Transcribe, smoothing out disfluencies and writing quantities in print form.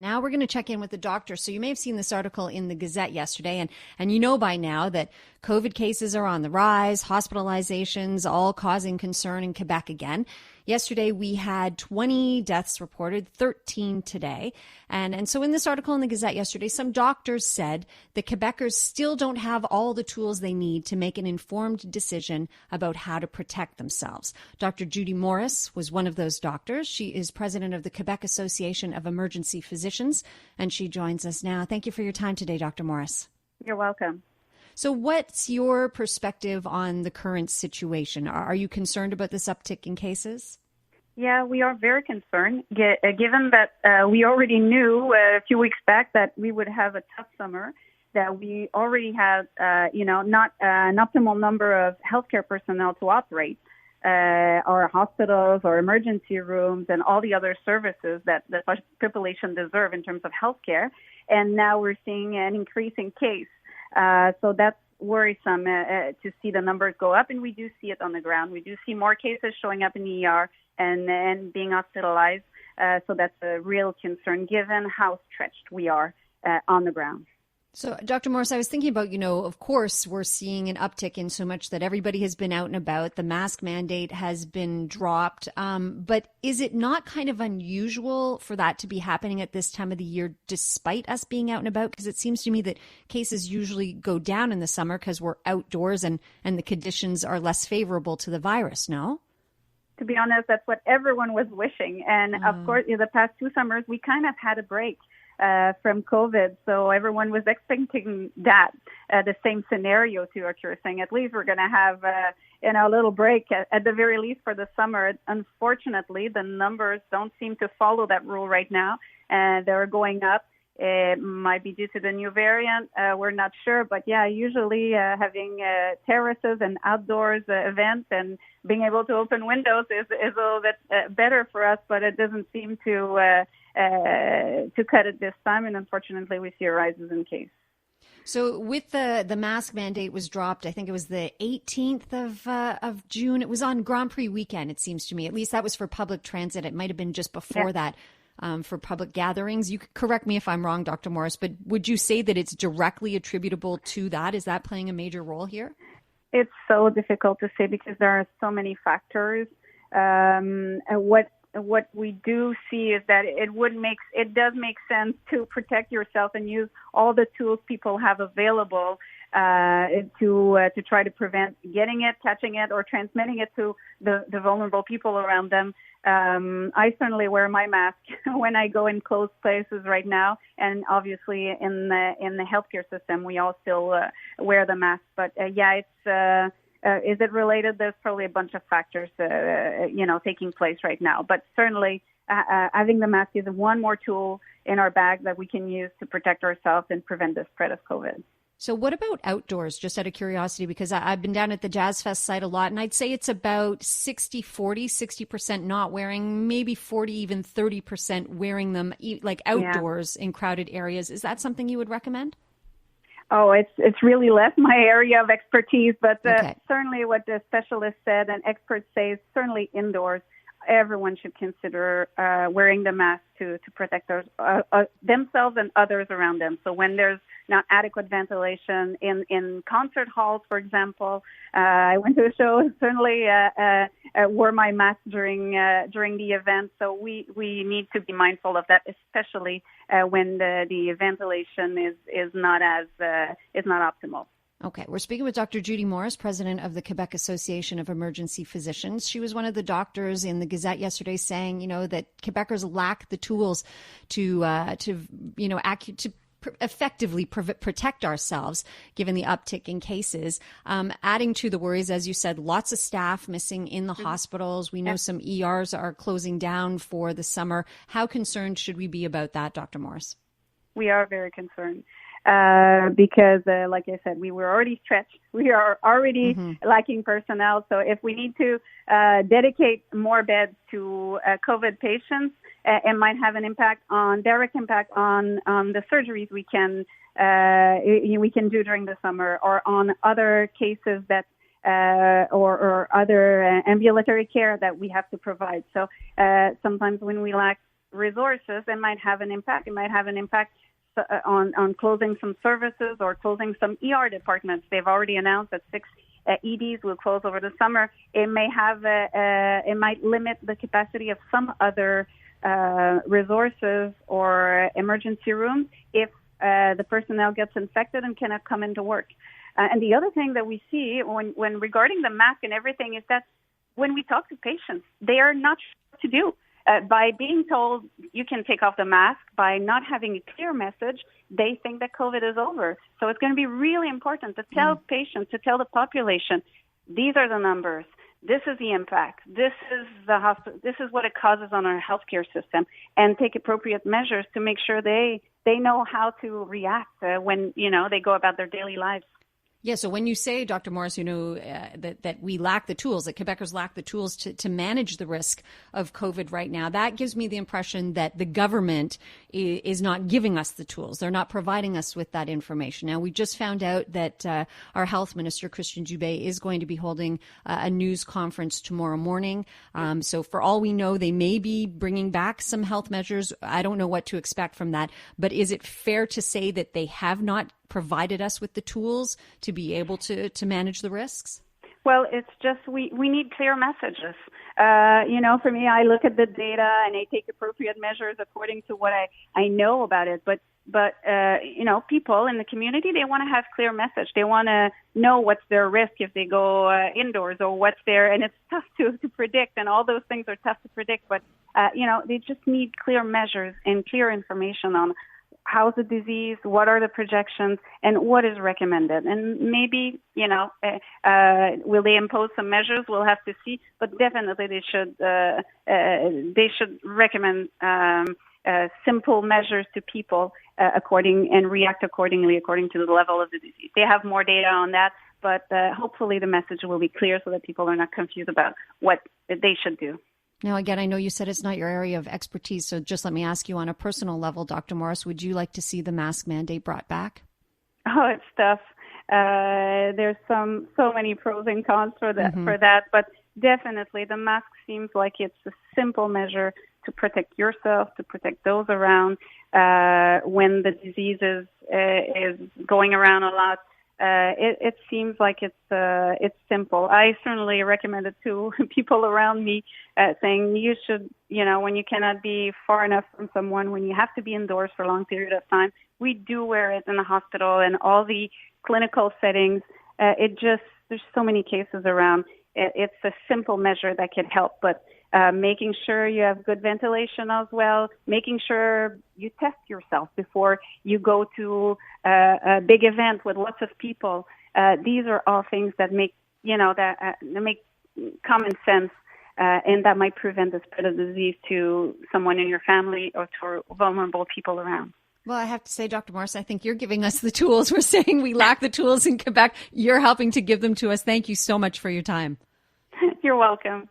Now we're going to check in with the doctor. So you may have seen this article in the Gazette yesterday, and you know by now that COVID cases are on the rise, hospitalizations all causing concern in Quebec again. Yesterday we had 20 deaths reported, 13 today. And so in this article in the Gazette yesterday, some doctors said that Quebecers still don't have all the tools they need to make an informed decision about how to protect themselves. Dr. JUDY Morris was one of those doctors. She is president of the Quebec Association of Emergency Physicians, and she joins us now. Thank you for your time today, Dr. Morris. You're welcome. So what's your perspective on the current situation? Are you concerned about this uptick in cases? Yeah, we are very concerned, given that we already knew a few weeks back that we would have a tough summer, that we already had, not an optimal number of healthcare personnel to operate our hospitals, our emergency rooms, and all the other services that the population deserve in terms of healthcare. And now we're seeing an increasing case. So that's worrisome to see the numbers go up, and we do see it on the ground. We do see more cases showing up in the ER and being hospitalized. So that's a real concern given how stretched we are on the ground. So, Dr. Morris, I was thinking about, of course, we're seeing an uptick in so much that everybody has been out and about. The mask mandate has been dropped. But is it not kind of unusual for that to be happening at this time of the year, despite us being out and about? Because it seems to me that cases usually go down in the summer because we're outdoors and the conditions are less favorable to the virus, no? To be honest, that's what everyone was wishing. And of course, in the past 2 summers, we kind of had a break from COVID. So everyone was expecting that, the same scenario to occur, saying at least we're going to have a little break at the very least for the summer. Unfortunately, the numbers don't seem to follow that rule right now, and they're going up. It might be due to the new variant. We're not sure. But yeah, usually having terraces and outdoors events and being able to open windows is a little bit better for us, but it doesn't seem to cut it this time. And unfortunately, we see a rise in case. So with the mask mandate was dropped, I think it was the 18th of June. It was on Grand Prix weekend, it seems to me. At least that was for public transit. It might have been just before that. For public gatherings. You could correct me if I'm wrong, Dr. Morris, but would you say that it's directly attributable to that? Is that playing a major role here? It's so difficult to say because there are so many factors. And what we do see is that it does make sense to protect yourself and use all the tools people have available to try to prevent getting it, catching it, or transmitting it to the vulnerable people around them. I certainly wear my mask when I go in closed places right now, and obviously in the healthcare system, we all still wear the mask. But it's is it related? There's probably a bunch of factors, taking place right now. But certainly, having the mask is one more tool in our bag that we can use to protect ourselves and prevent the spread of COVID. So what about outdoors, just out of curiosity, because I've been down at the Jazz Fest site a lot, and I'd say it's about 60-40, 60% not wearing, maybe 40, even 30% wearing them, like outdoors in crowded areas. Is that something you would recommend? Oh, it's really less my area of expertise, but certainly what the specialist said and experts say is certainly indoors. Everyone should consider wearing the mask to protect themselves and others around them. So when there's not adequate ventilation in concert halls, for example, I went to a show, certainly wore my mask during the event. So we need to be mindful of that, especially when the ventilation is not optimal. Okay, we're speaking with Dr. JUDY Morris, president of the Quebec Association of Emergency Physicians. She was one of the doctors in the Gazette yesterday saying, that Quebecers lack the tools to effectively protect ourselves, given the uptick in cases. Adding to the worries, as you said, lots of staff missing in the hospitals. We know some ERs are closing down for the summer. How concerned should we be about that, Dr. Morris? We are very concerned. Because, like I said, we were already stretched. We are already lacking personnel. So if we need to dedicate more beds to COVID patients, it might have an direct impact on the surgeries we can do during the summer, or on other cases that or other ambulatory care that we have to provide. So sometimes when we lack resources, it might have an impact. It might have an impact on closing some services or closing some ER departments. They've already announced that 6 EDs will close over the summer. It may it might limit the capacity of some other resources or emergency rooms if the personnel gets infected and cannot come into work. And the other thing that we see when regarding the mask and everything is that when we talk to patients, they are not sure what to do. By being told you can take off the mask, by not having a clear message, they think that COVID is over. So it's going to be really important to tell patients, to tell the population, these are the numbers. This is the impact. This is the hospital. This is what it causes on our healthcare system, and take appropriate measures to make sure they know how to react when they go about their daily lives. Yeah, so when you say, Dr. Morris, that we lack the tools, that Quebecers lack the tools to manage the risk of COVID right now, that gives me the impression that the government is not giving us the tools. They're not providing us with that information. Now, we just found out that our health minister, Christian Dubé, is going to be holding a news conference tomorrow morning. So for all we know, they may be bringing back some health measures. I don't know what to expect from that. But is it fair to say that they have not provided us with the tools to be able to manage the risks? Well, it's just we need clear messages. For me, I look at the data and I take appropriate measures according to what I know about it. But people in the community, they want to have clear message. They want to know what's their risk if they go indoors or what's their, and it's tough to predict, and all those things are tough to predict. But, they just need clear measures and clear information on how's the disease, what are the projections, and what is recommended. And maybe, will they impose some measures? We'll have to see. But definitely they should recommend simple measures to people and react accordingly according to the level of the disease. They have more data on that, but hopefully the message will be clear so that people are not confused about what they should do. Now, again, I know you said it's not your area of expertise, so just let me ask you on a personal level, Dr. Morris, would you like to see the mask mandate brought back? Oh, it's tough. There's so many pros and cons for that, but definitely the mask seems like it's a simple measure to protect yourself, to protect those around. When the disease is going around a lot, it seems like it's simple. I certainly recommend it to people around me, saying you should, when you cannot be far enough from someone, when you have to be indoors for a long period of time, we do wear it in the hospital and all the clinical settings. There's so many cases around. It's a simple measure that can help, but making sure you have good ventilation as well, making sure you test yourself before you go to a big event with lots of people. These are all things that make common sense, and that might prevent the spread of the disease to someone in your family or to vulnerable people around. Well, I have to say, Dr. Morris, I think you're giving us the tools. We're saying we lack the tools in Quebec. You're helping to give them to us. Thank you so much for your time. You're welcome.